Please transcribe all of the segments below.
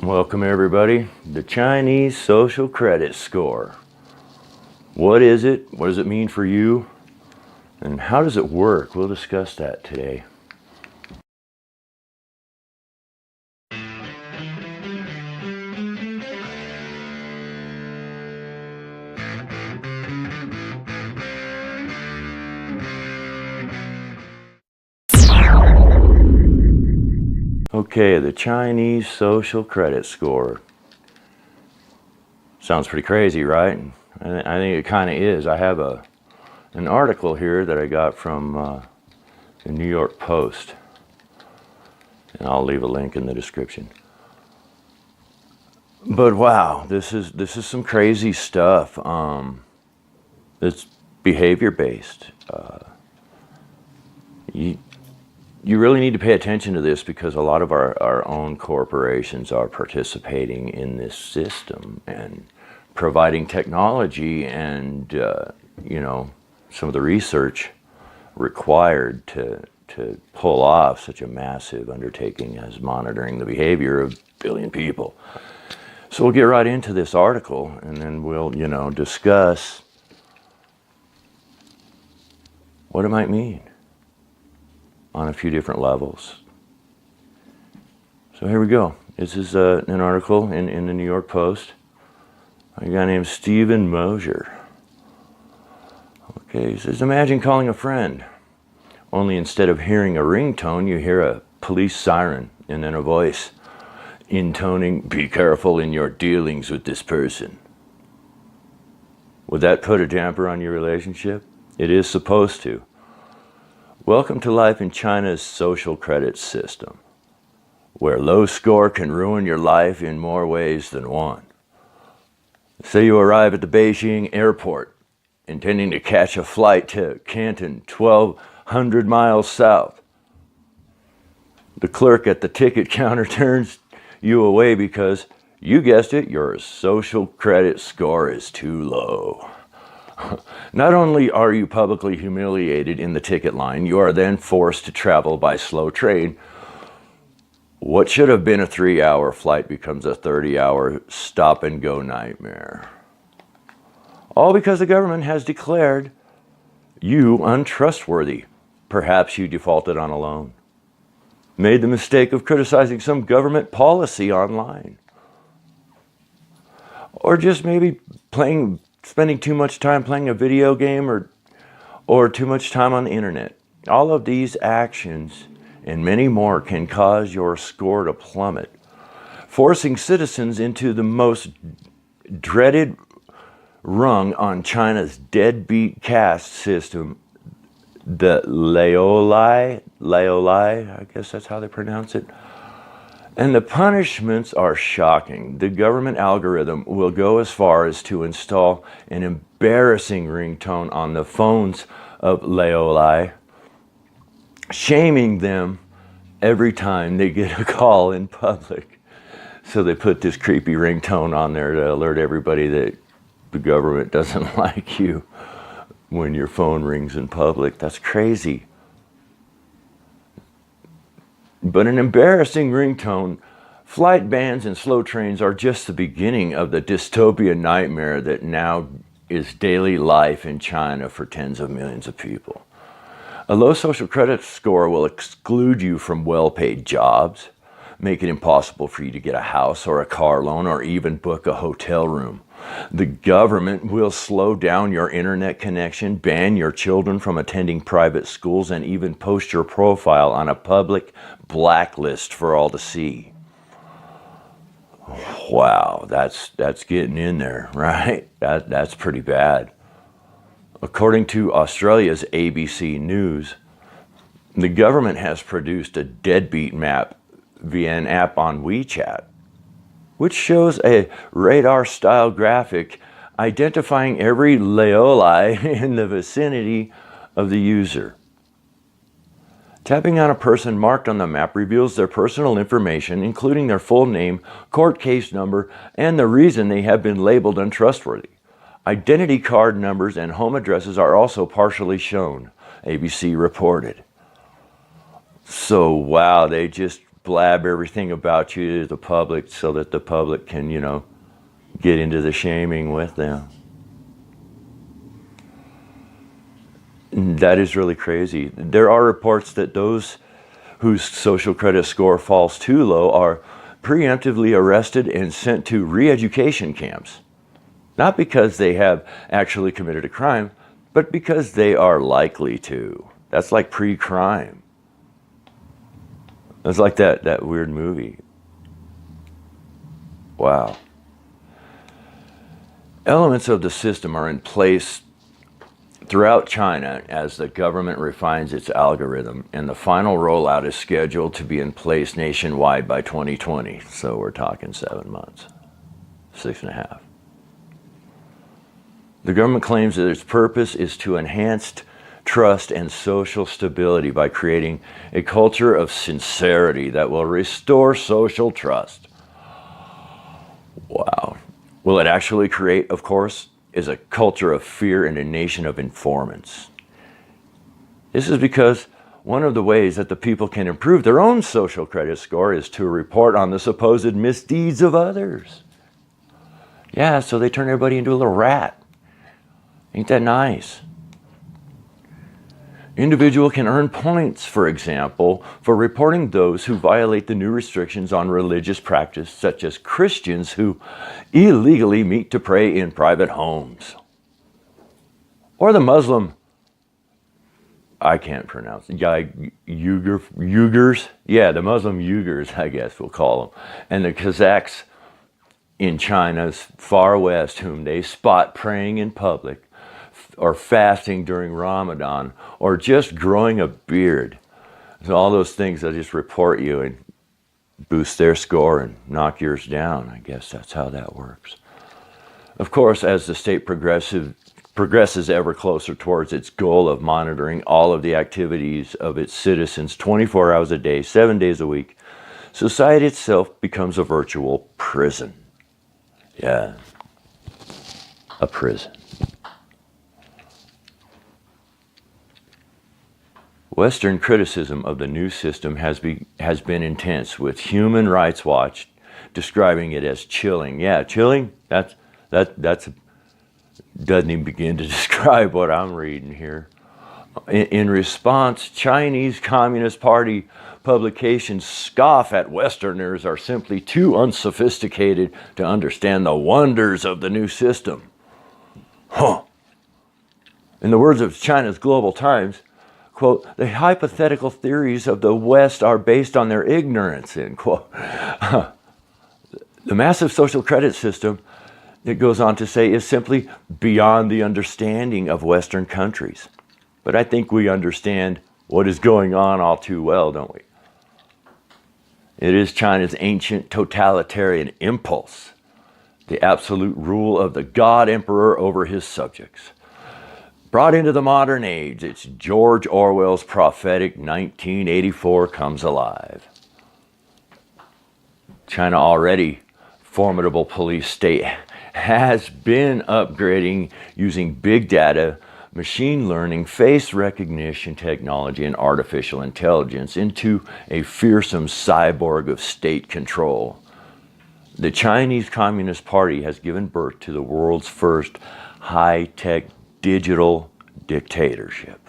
Welcome everybody. The Chinese Social Credit Score. What is it? What does it mean for you? And how does it work? We'll discuss that today. Okay, the Chinese Social Credit Score. Sounds pretty crazy, right? I think it kind of is. I have an article here that I got from the New York Post, and I'll leave a link in the description. But wow, this is some crazy stuff. It's behavior based. You really need to pay attention to this because a lot of our own corporations are participating in this system and providing technology and some of the research required to pull off such a massive undertaking as monitoring the behavior of a billion people. So we'll get right into this article and then we'll discuss what it might mean on a few different levels. So here we go. This is an article in the New York Post. A guy named Stephen Mosier. Okay, he says, imagine calling a friend, only instead of hearing a ringtone, you hear a police siren and then a voice intoning, be careful in your dealings with this person. Would that put a damper on your relationship? It is supposed to. Welcome to life in China's social credit system, where low score can ruin your life in more ways than one. Say you arrive at the Beijing airport, intending to catch a flight to Canton, 1,200 miles south. The clerk at the ticket counter turns you away because, you guessed it, your social credit score is too low. Not only are you publicly humiliated in the ticket line, you are then forced to travel by slow train. What should have been a 3-hour flight becomes a 30-hour stop-and-go nightmare. All because the government has declared you untrustworthy. Perhaps you defaulted on a loan. Made the mistake of criticizing some government policy online. Or just maybe spending too much time playing a video game or too much time on the internet. All of these actions and many more can cause your score to plummet, forcing citizens into the most dreaded rung on China's deadbeat caste system, the Laolai, I guess that's how they pronounce it. And the punishments are shocking. The government algorithm will go as far as to install an embarrassing ringtone on the phones of Laolai, shaming them every time they get a call in public. So they put this creepy ringtone on there to alert everybody that the government doesn't like you when your phone rings in public. That's crazy. But an embarrassing ringtone, flight bans and slow trains are just the beginning of the dystopian nightmare that now is daily life in China for tens of millions of people. A low social credit score will exclude you from well-paid jobs, make it impossible for you to get a house or a car loan or even book a hotel room. The government will slow down your internet connection, ban your children from attending private schools, and even post your profile on a public blacklist for all to see. Wow, that's getting in there, right? That's pretty bad. According to Australia's ABC News, the government has produced a deadbeat map via an app on WeChat, which shows a radar-style graphic identifying every Laolai in the vicinity of the user. Tapping on a person marked on the map reveals their personal information, including their full name, court case number, and the reason they have been labeled untrustworthy. Identity card numbers and home addresses are also partially shown, ABC reported. So wow, they just blab everything about you to the public so that the public can, get into the shaming with them. That is really crazy. There are reports that those whose social credit score falls too low are preemptively arrested and sent to re-education camps. Not because they have actually committed a crime, but because they are likely to. That's like pre-crime. It's like that weird movie. Wow. Elements of the system are in place throughout China as the government refines its algorithm, and the final rollout is scheduled to be in place nationwide by 2020. So we're talking 7 months, 6.5. The government claims that its purpose is to enhance trust and social stability by creating a culture of sincerity that will restore social trust. Wow. Will it actually create, of course, is a culture of fear and a nation of informants? This is because one of the ways that the people can improve their own social credit score is to report on the supposed misdeeds of others. Yeah, so they turn everybody into a little rat. Ain't that nice? Individual can earn points, for example, for reporting those who violate the new restrictions on religious practice, such as Christians who illegally meet to pray in private homes. Or the Muslim, I can't pronounce it, Uyghurs? Yeah, the Muslim Uyghurs, I guess we'll call them. And the Kazakhs in China's far west, whom they spot praying in public, or fasting during Ramadan, or just growing a beard. So all those things that just report you and boost their score and knock yours down. I guess that's how that works. Of course, as the state progresses ever closer towards its goal of monitoring all of the activities of its citizens 24 hours a day, 7 days a week, society itself becomes a virtual prison. Yeah, a prison. Western criticism of the new system has been intense, with Human Rights Watch describing it as chilling. Yeah, chilling? That's doesn't even begin to describe what I'm reading here. In response, Chinese Communist Party publications scoff at Westerners are simply too unsophisticated to understand the wonders of the new system. Huh. In the words of China's Global Times, quote, the hypothetical theories of the West are based on their ignorance, end quote. The massive social credit system, it goes on to say, is simply beyond the understanding of Western countries. But I think we understand what is going on all too well, don't we? It is China's ancient totalitarian impulse, the absolute rule of the God Emperor over his subjects. Brought into the modern age, it's George Orwell's prophetic 1984 comes alive. China, already formidable police state, has been upgrading using big data, machine learning, face recognition technology, and artificial intelligence into a fearsome cyborg of state control. The Chinese Communist Party has given birth to the world's first high-tech digital dictatorship.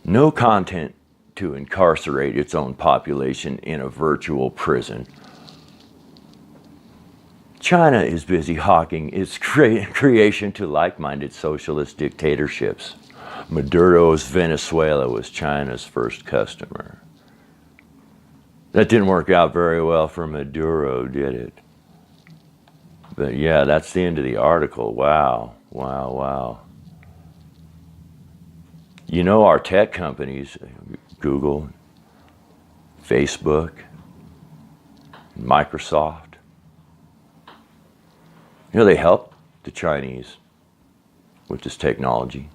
No content to incarcerate its own population in a virtual prison. China is busy hawking its creation to like-minded socialist dictatorships. Maduro's Venezuela was China's first customer. That didn't work out very well for Maduro, did it? But yeah, that's the end of the article. Wow, wow, wow. You know, our tech companies, Google, Facebook, Microsoft, you know, they help the Chinese with this technology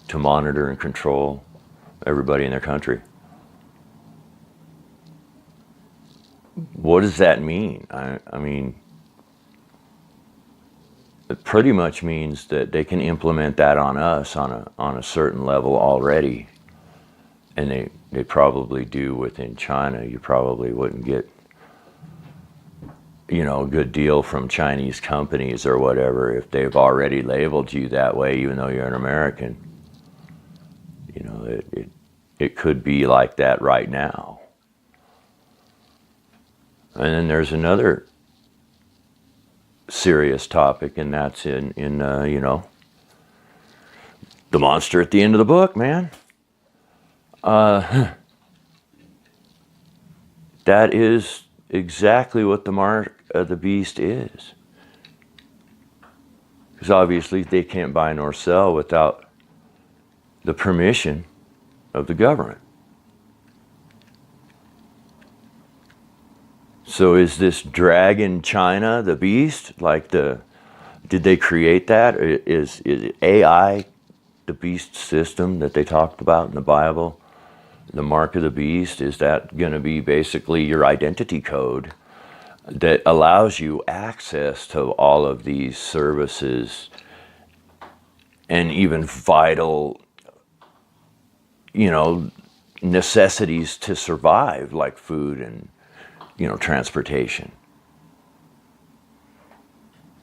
to monitor and control everybody in their country. What does that mean? I mean, it pretty much means that they can implement that on us on a certain level already. and they probably do within China. You probably wouldn't get, you know, a good deal from Chinese companies or whatever if they've already labeled you that way, even though you're an American. You know, it could be like that right now. And then there's another serious topic, and that's in you know, the monster at the end of the book, man. That is exactly what the mark of the beast is. Because obviously they can't buy nor sell without the permission of the government. So is this dragon China the beast? Like did they create that? Is AI the beast system that they talked about in the Bible? The mark of the beast, is that going to be basically your identity code that allows you access to all of these services and even vital, you know, necessities to survive, like food and, you know, transportation?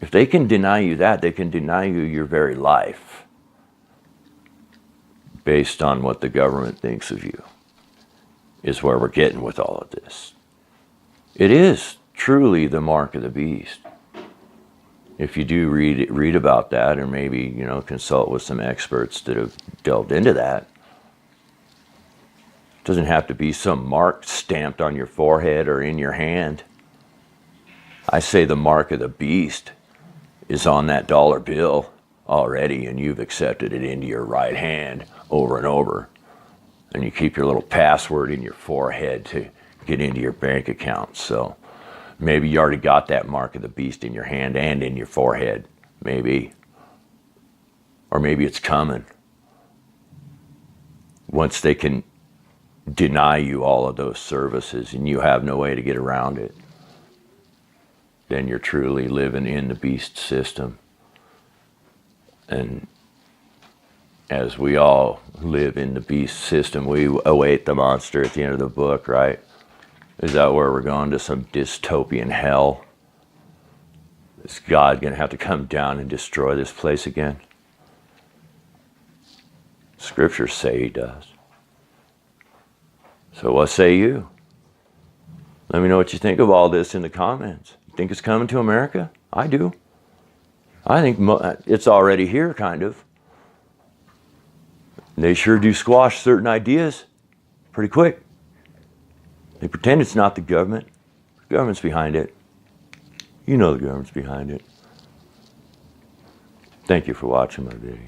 If they can deny you that, they can deny you your very life based on what the government thinks of you, is where we're getting with all of this. It is truly the mark of the beast. If you do read about that, or maybe, you know, consult with some experts that have delved into that. It doesn't have to be some mark stamped on your forehead or in your hand. I say the mark of the beast is on that dollar bill already, and you've accepted it into your right hand over and over. And you keep your little password in your forehead to get into your bank account. So maybe you already got that mark of the beast in your hand and in your forehead, maybe. Or maybe it's coming. Once they can deny you all of those services and you have no way to get around it, then you're truly living in the beast system. And as we all live in the beast system, we await the monster at the end of the book, right? Is that where we're going, to some dystopian hell? Is God going to have to come down and destroy this place again? Scriptures say he does. So what say you? Let me know what you think of all this in the comments. You think it's coming to America? I do. I think it's already here, kind of. They sure do squash certain ideas pretty quick. They pretend it's not the government. The government's behind it. You know the government's behind it. Thank you for watching my video.